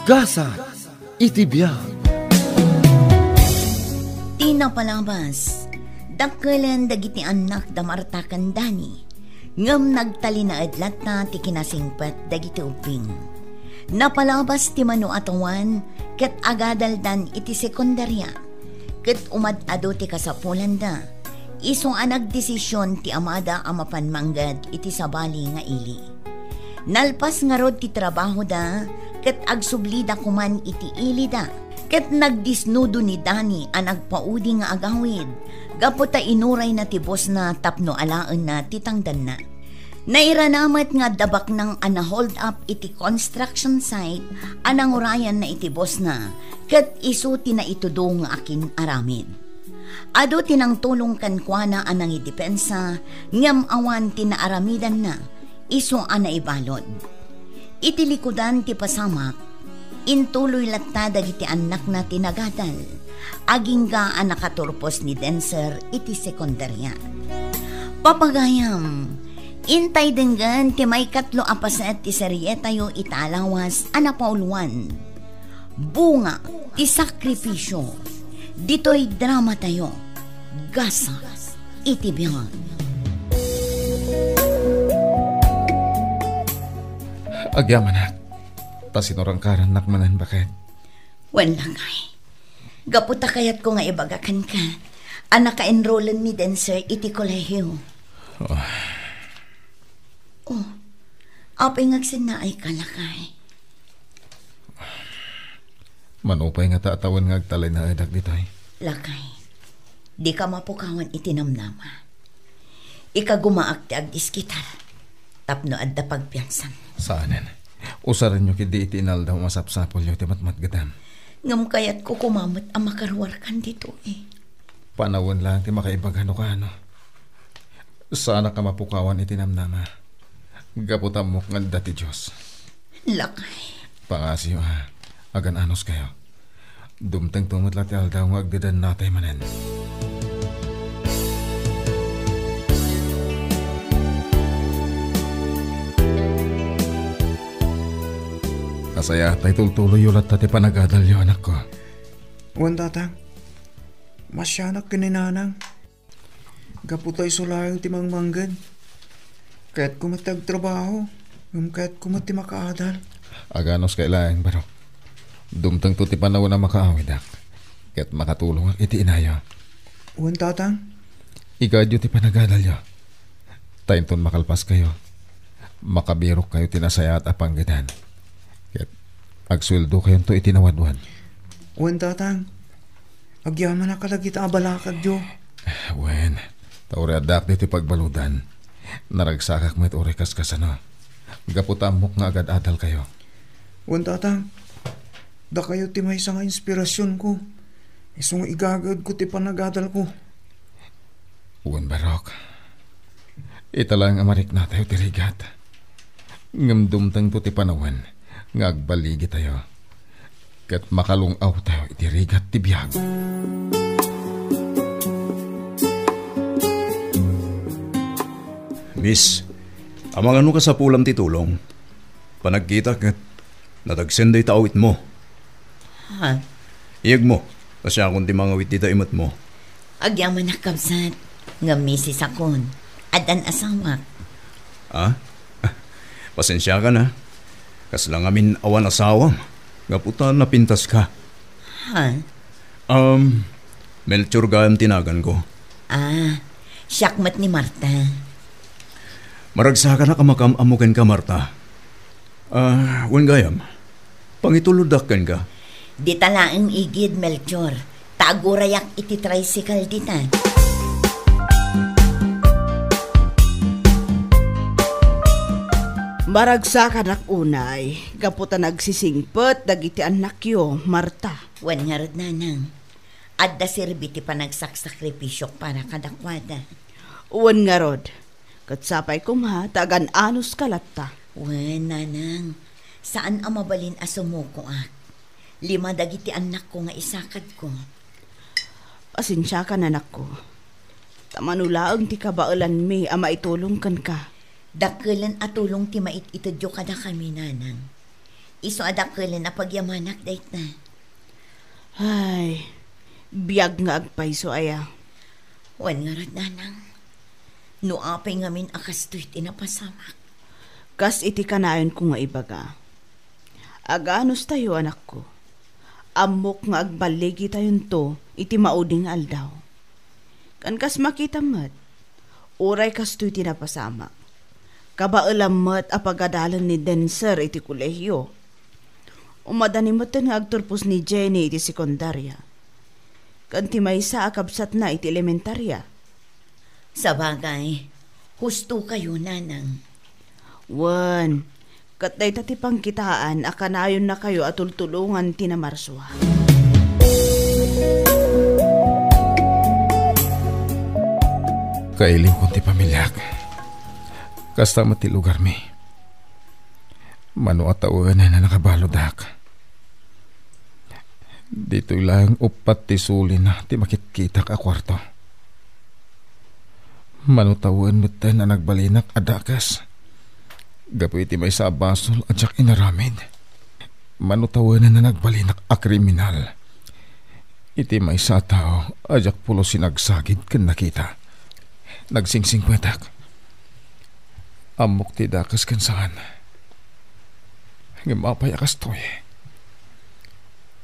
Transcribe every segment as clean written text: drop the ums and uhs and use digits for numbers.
Gasa, itibiyag. Tinapalabas, dakkelan dagiti anak da Marta kandani, ngem nagtali na adlat na ti kinasingpet dagiti uping. Napalabas ti mano atawan, ket agadaldan iti sekundarya, ket umad-ado ti kasapulan da, iso anag desisyon ti amada amapan manggad iti sabali nga ili. Nalpas nga rod ti trabaho da, ket agsublida kuman iti ili da, ket nagdisnudo ni Dani ang nagpaudi nga agawid, gaputa inuray na tibos na tapno alaan na titangdan na. Nairanamat nga dabak ng hold up iti construction site, anang urayan na itibos na, ket iso tina itudo nga akin aramid. Ado tinang tulong kankwana anang idepensa, ngam awan tinaaramidan na, iso ana ibalod. Itilikudan ti pasamak, intuloy latta dagiti anak na tinagadal, aging ga ang nakaturpos ni Denser iti sekundarya. Papagayam, intay denggan ti may katlo apaset ti seryeta yo italawas anapauluan. Bunga ti sakripisyo, dito'y drama tayo, gasa itibiyag. Agyaman na. Pasinorang karanak manan bakit? Wan lang ay. Gaputa kayat ko nga ibagakan ka. Anak ka-enrollan ni Denser iti kolehiyo. Apay ngagsinaay ka lakay. Manupay nga taatawan nga agtalay na edak dito ay. Lakay, di ka mapukawan itinamnama. Ika gumaak ti agdiskitar. Tapno adda pagpiyansan. Saanan? Usaran nyo kidi itinal daw masapsapol nyo ti matmatgadam. Ngam kayat ko kumamot ang makarwarkan dito eh. Panawon lang ti makaibagano ka ano. Sana ka mapukawan itinamnama. Gaputam mo nga dati Diyos. Lakay. Pangasyo ha. Agan anos kayo. Dumteng tumutlat ti aldaw nga agdadan natay manen. Kasaya tay tultuloy ulat tati panagadal yo anak ko. Wan tatang, masyanak kininanang. Gaputay sulayang timang manggad. Kaya't kumatag trabaho, kaya't kumati makaadal. Aganos kailangan baro. Dumtang to ti panahon na makaawidak. Kaya't makatulong iti inayo. Wan tatang? Igadyo ti panagadal yo. Tainton makalpas kayo. Makabirok kayo tinasaya at apanggitan. Agsweldo kayo to itinawadwan. Wen tatang, agyaman na kalagit abalakad yo. Wen, tauri adak dito pagbaludan. Naragsakak met orekas kasano. Gaputamok nga agad adal kayo. Wen tatang, da kayo ti may nga inspirasyon ko. Isong igagad ko ti panagadal ko. Wen barok, italang amarik na tayo tirigat. Ngamdumtang to ti panawan. Ngagbaligi tayo. Kat makalungaw tayo itirigat ti biyag. Miss, amang ano ka sa pulam ti tulong? Panagkita kat natagsenday taawit mo. Ha? Iyag mo, kasi akong ti mga wit dita imat mo. Agyaman na kabsat, nga misis akon, adan asamak. Ah? Pasensya ka na. Kas lang amin awan asawam. Gaputa napintas ka. Ha? Melchor gayam tinagan ko. Siyakmat ni Marta. Maragsa ka na kamakamamukin ka, Marta. Wan gayam. Pangituludakan ka. Di talaang igid, Melchor. Tagurayak iti tricycle dita. Maragsa ka nak unay, gaputa nagsisingpet dagiti anak yo, Marta. Wan nga rod nanang, adda sirbiti pa nagsaksakripisyo para kadakwada. Wan nga rod, katsapay kong ha, tagan anos kalatta. Wan nanang, saan ang mabalin asumuko ak? 5 dagiti anak ko nga isakad ko. Pasensya ka nanak ko. Tamanulaang ti kabaulan mi ama itulong kan ka. Dakelan atulong ti mait itadyo kada kami nanang. Iso adakulan na pagyamanak dahit na. Ay, biyag nga agpayso aya. Wan nga rod nanang. Nuapay ngamin akas to'y tinapasamak. Kas iti kanayon ko nga ibaga. Aganos tayo anak ko. Amok nga agbaligi tayon to iti mauding aldaw. Kan kas makita mat, uray kas to'y tinapasamak. Kabaalamat apagadalan ni Denser iti kolehyo. Umadanimatan nga agturpos ni Jenny iti sekundarya. Kanti may sa akabsat na iti elementarya. Sa bagay, husto kayo nanang. Wan, katay tati pangkitaan akanayon na kayo at tultulungan tinamarswa. Kailing kong ti pamilyak. Kasta mati lugar mi. Mano at tawagan na nakabalodak. Dito lang upat ti suli na ti makitkita ka kwarto. Mano tawagan mutan na nagbalinak adakas. Gapu iti may sa basol at siyak inaramid. Mano tawagan na nagbalinak a kriminal. Iti may sa tao at siyak pulo sinagsagid kan nakita. Nagsingsing kwetak. Amok ti dakas kan saan. Ngimapay akas to'y.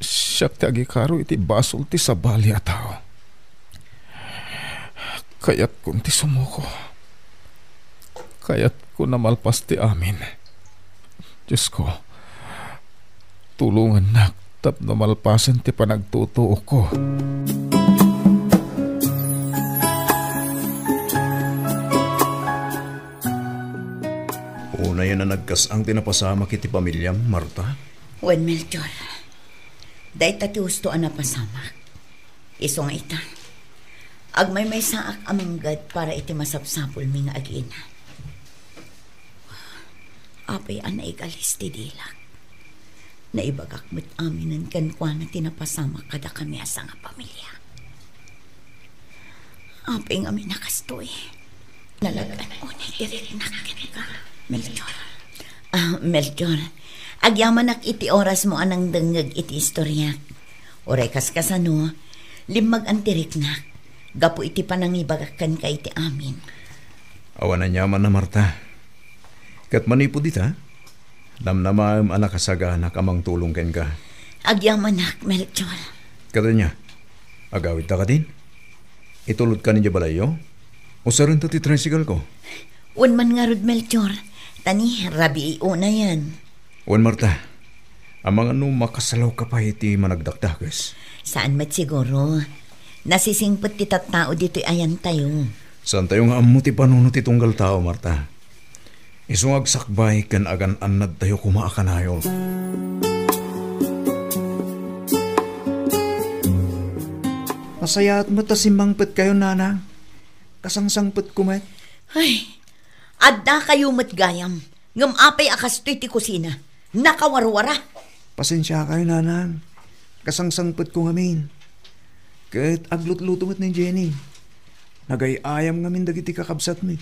Siyak ti agikaro iti basol ti sabali a tao. Kayat kun ti sumuko. Kayat ko namalpas ti amin. Diyos ko, tulungan na tap namalpasan ti panagtutuo ko. Una yan na nagkasang tinapasama kiti pamilyam, Marta. Wan Melchor. Dahil tati hustoan na pasamak. Iso nga ita. Agmay may saak amanggad para iti masapsapol mi nga agina. Apay an naigalis ti dilak. Naibagak met aminan kankwa na tinapasama kada kami asa nga pamilya. Apay nga minakastoy. Nalagan o na irinakin ka, Melchor. Melchor, agyamanak iti oras mo anang dengeg iti istorya. Oray kaskasano, limag antirik na. Gapu iti panangibagakan ka iti amin. Awan na nyaman na, Marta. Kat manipo dita, namnamam anak kasaganak amang tulong ken ka. Agyamanak, Melchor. Kata niya, agawit ta ka din? Itulot ka ninyo balayo? O sa rin ti tricycle ko? Unman nga rod, Melchor. Tani, rabi una yan. Wan, Marta, amang ano makasalaw ka pa iti managdakdakes. Saan mat siguro? Nasisingpot ti tattao dito'y ayan tayo. Saan tayo nga amu ti panunot ti tunggal tao, Marta? Isungag sakbay kan agan anad tayo kumaakanayo. Masaya at matasimbangpet kayo, nanang. Kasangsangpet kumet. Ay, adda kayo matgayam. Ngamapay akas to'y ti kusina. Nakawarwara. Pasensya kayo, nanang. Kasangsangpet ko ngamin. Kahit aglut-luto mat ni Jenny. Nagay-ayam ngamin dagiti kakabsat mi.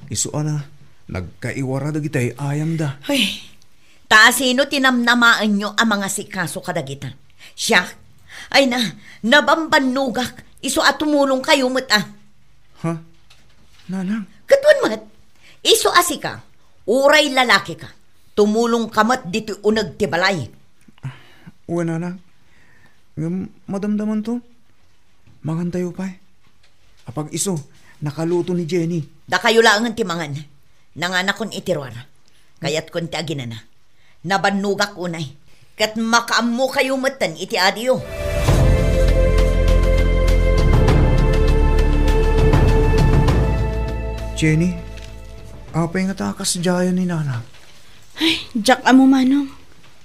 Isuan na, nagkaiwara dagiti ayam da. Ay, taasino tinamnamaan nyo ang mga sikaso kadagita. Siya, ay nabambanugak. Iso at tumulong kayo mat Ha? Nanang? Katwan mat, iso asika. Uray lalaki ka. Tumulong ka mat dito unag tibalay. Uwe, nanang. Madamdaman to. Mangantayo pa eh. Apag iso, nakaluto ni Jenny. Da kayo lang ang timangan. Nanganak kon itirwar. Kaya't kon ti agina na. Nabanugak unay. Kat makaammo kayo matan iti adiyo. Jenny, apay nga takas dyayo ni nanang. Ay, jak amo manong.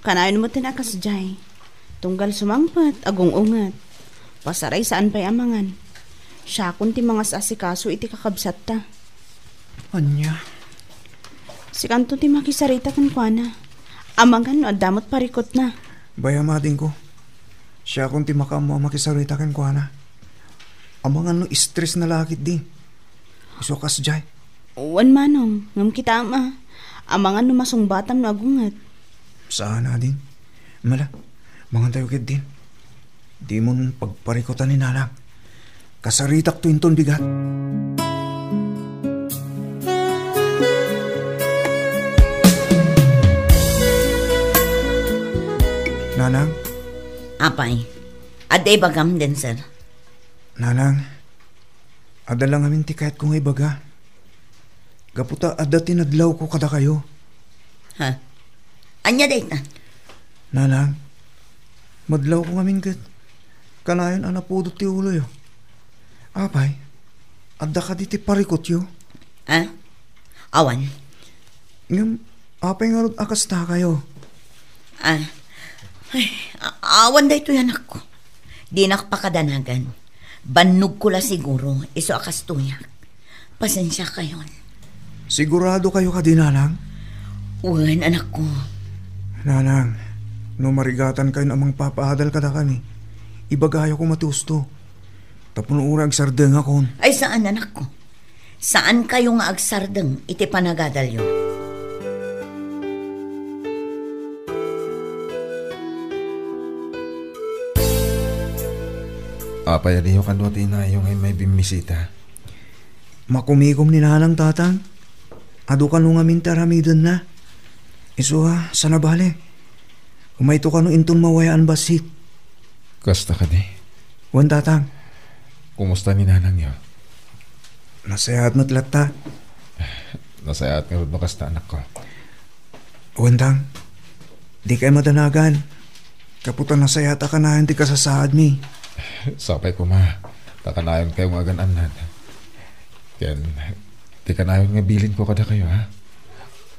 Kanayon mo tinakas jay. Tunggal sumangpat, agong ungat. Pasaray saan pa'y amangan. Siya kun ti mga asikaso iti kakabsat ta. Anya? Si kanto ti makisarita kan kwa na. Amangan no adamot parikot na. Bayamadin ko. Siya kung ti makamo makisarita ken kwa na. Amangan no stress na lakit di. Isukas jay. Uwan manong, ngam kita ama. Amangan no masungbatam no agungat. Saan na din? Mala, mga tayo kid din. Di mo pagparikotan ni nanang. Kasaritak to inton bigat. Nanang? Apay, aday bagam din, sir. Nanang, ada lang amin ti kahit kung ibaga. Gaputa ada tinadlaw ko kada kayo. Ha? Anya day na? Nanang, madlaw ko ngamin kat. Kanayon anapudot ti ulo yo. Apay, ada ka di ti parikot yo. Ha? Awan? Ngam, apay nga ron akas ta kayo. Ay, awan day to yan ako. Di nakpakadanagan. Banog ko la siguro, iso akas tuyak. Pasensya kayon. Sigurado kayo ka di, Nanang? Uwan, anak ko. Nanang, no marigatan kayo namang papaadal kada kami. Ibagayo ko matusto. Tapon urag sardeng akon. Ay, saan, anak ko? Saan kayo nga agsardeng iti panagadal yun? Apay, aliyo kanwati na yung ay may bimisita. Makumikom ni Nanang tatang. Ado ka nung amin taramidan na. Iso ha, sana bale. Umayto ka nung inton mawayaan basit. Kasta ka di. Wan tatang. Kumusta ni nanang yun? Nasayahat mo't lata. Nasayat nga rin mo kasta anak ko. Wan tang. Di kayo madanagan. Kaputan nasayata ka na hindi ka sasaad mi. Sapay ko ma. Takanayon kayo nga gananan. Ken, di kanayon nga bilin ko kada kayo ha.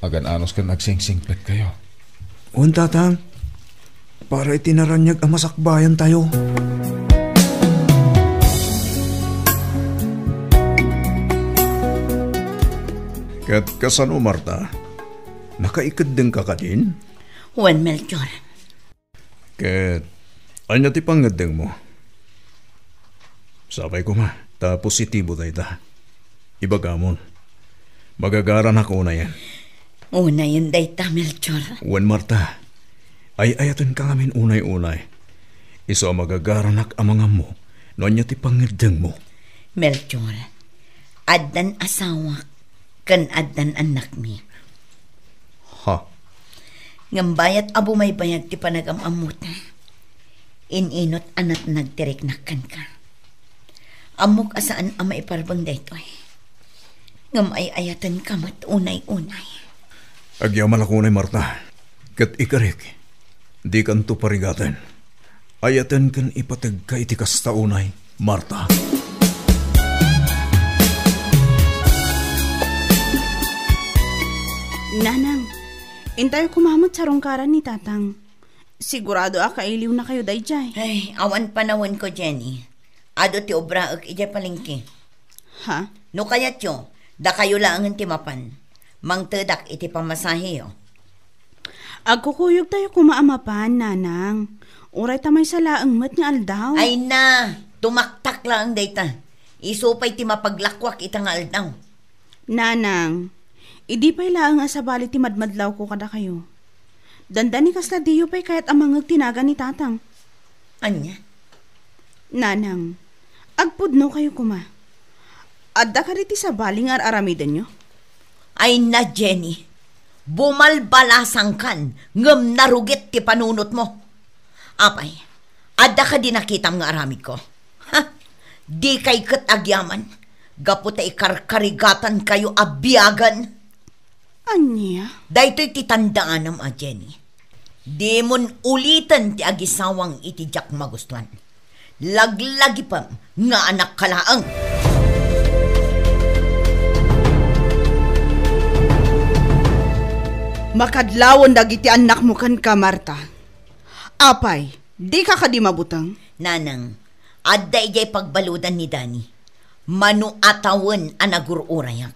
Agan-anos ka nagsing-singpet kayo. Wan tatang. Para itinaranyag ang masakbayan tayo. Kat kasano, Marta? Nakaikad din ka din? Juan Melchor. Kat, anya ti pangadeng mo? Sabay ko ma, ta positibo tayo ta. Ibagamon. Magagaran ako na yan. Una yun day ta, Melchor. Wan Marta, ay ayatan ka ngamin unay-unay. Iso magagaranak ang mga mo, no anya ti pangadeng mo. Melchor, addan asawa, kan addan anak mi. Ha? Ngambayat abo may bayag ti panagamamot. Ininot anat nagtiriknakan ka. Amok asaan ang maiparbang daytoy. Ngam ay ayatan ka mat unay-unay. Agyaw malakunay, Marta. Kat ikarik, di kanto parigatan. Ayatan kan ipatag ka iti kastaunay, Marta. Nanang, intay kumamot sa rongkaran ni tatang. Sigurado kailiw na kayo dayjay. Ay, awan panawon ko, Jenny. Ado ti obraag ija palengke. Ha? No kayat yo, da kayo lang ang timapan. Mangtedak iti pamasahe yo. Agkukuyog tayo kumaamapan, nanang. Uray tamay sa laang mat nga aldaw. Ay na, tumaktak lang ang data. Isupay ti mapaglakwak ita nga aldaw. Nanang, idi pa'y laang asabali ti madmadlaw ko kada kayo. Dandani kasla diyo pa'y kahit amangag tinaga ni tatang. Anya? Nanang, agpudno kayo kuma. Adda ka riti sa baling aramidan nyo? Ay na, Jenny. Bumalbalasang kan, ngam narugit ti panunot mo. Apay, adda ka di nakitam nga aramid ko. Ha? Di kay kat agyaman. Gaputa ikarkarigatan kayo abiyagan. Anya? Daytoy ti tandaan am a Jenny. Di mon ulitan ti agisawang iti jak magustuhan. Laglagi pa nga anak kalaang. Makadlawon dagiti anak mo kan ka, Marta. Apay, di ka kadi mabutang. Nanang, adda ijay pagbaludan ni Dani. Manu atawan anagururayak.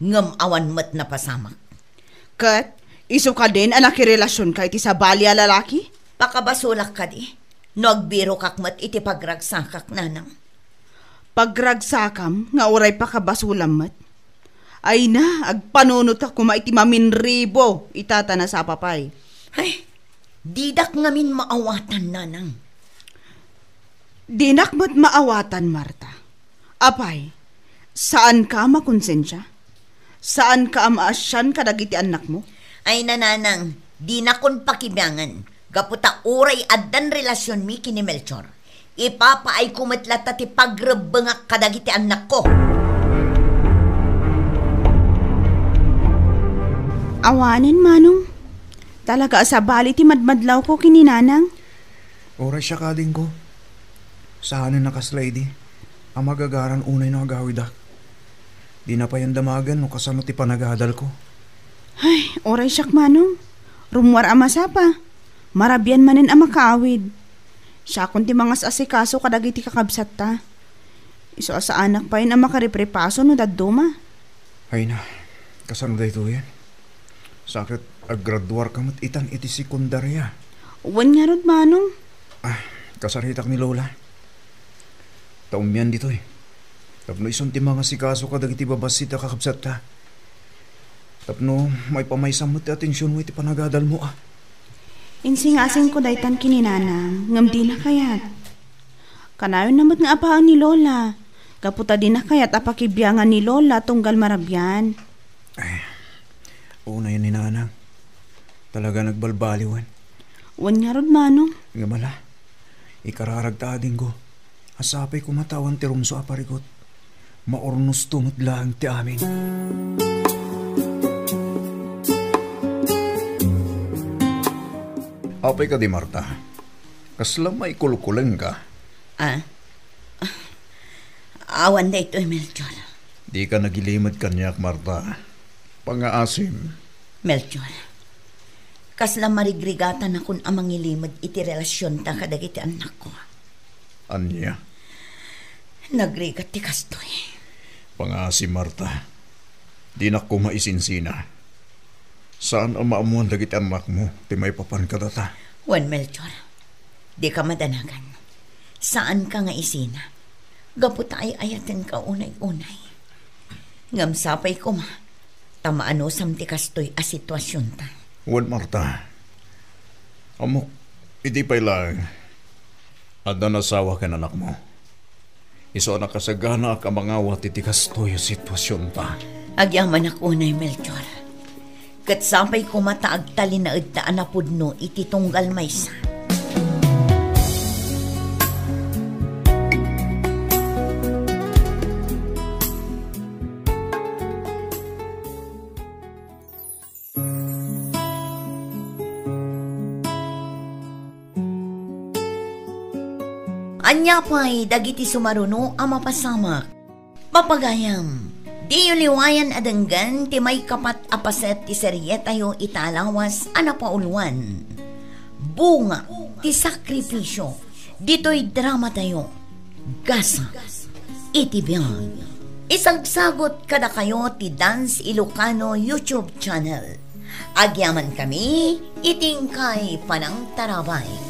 Ngam awan mat na pasamak. Kat, iso ka din anak relasyon ka iti sa balya lalaki? Pakabasulak ka di. Nagbiro kakmat iti pagragsakak, nanang. Pagragsakam, nga oray pakabasulam mat. Ay na, agpanunot ako maiti maminribo, itata na sa papay. Ay, Didak ngamin maawatan, nanang. Dinak mo't maawatan, Marta. Apay, saan ka makonsensya? Saan ka amaasyan kadagiti anak mo? Ay nananang, di na kon pakibangan. Gaputa uray addan relasyon mi kini Melchor. Ipapaay kumatlat ti pagrebengak kadagiti anak ko. Awanin, Manong. Talaga sa bali ti madmadlaw ko kini nanang. Oras siya kading ko. Saan nakaslady? Ang magagaran unay na agawid. Di na pa yan damagan no kasano ti panagadal ko. Ay, oray siyak, Manong. Rumwar amasapa. Marabyan manin ang makaawid. Siya kung ti mga asikaso kadagiti kakabsat ta. Iso sa anak pa yun ang makariprepaso no daduma. Ay na, kasano da ito yan? Sakit aggraduar kamot itan iti sekundarya. Uwan nga rod, Manong. Kasaritak ni Lola. Taumyan dito eh. Tapno ison ti mga sikaso kadagiti babasit kakabsat ta. Tapno may pamaysam mo ti atensyon mo iti panagadal mo Insingasing ko daytan kininanang, ngam di na kayat. Kanayon namat nga apaan ni Lola. Kaputa di na kayat apakibyangan ni Lola tunggal marabyan. Una yan ni nanang. Talaga nagbalbaliwan. Uwan nga rod, Manong. Nga mala, ikararagtading ko. Asapay kumatawan ti rumso aparigot. Maornos tumot lang ti amin. Apay ka di, Marta. Kasla may kulukulang ka. Awan na ito, Melchor. Di ka nagilimad kanyak, Marta. Pangaasim. Melchor, kasla marigrigatan akong amang ilimad iti relasyon ta kadagiti anak ko. Anya? Nagrigat ti kastoy. Pangaasim, Marta. Di na ko maisinsina. Saan ang maamuan dagiti anak mo? Ti may papan ka data. Juan Melchor, di ka madanagan. Saan ka nga isina? Gaputa ay ayatin ka unay-unay. Ngamsapay ko ma. Tamaano samti kastoy a sitwasyon ta. Juan, Marta. Amok, hindi pa lang. Ada nasawa ka anak mo. Iso na kasagana ka mga watiti kastoy a sitwasyon ta. Agyaman ako unay, Melchor. Kat sapay ko mataag talinaad ta anapudno iti tunggal maysa. Anya pa'y dagiti sumaruno ang mapasamak. Papagayam, di uliwayan adanggan ti may kapat apaset ti serye tayo italawas anapaulwan. Bunga ti sakripisyo, dito'y drama tayo. Gasa, itibiyang. Isagsagot kada kayo ti Dance Ilocano YouTube channel. Agyaman kami, iting kay Panang Tarabay.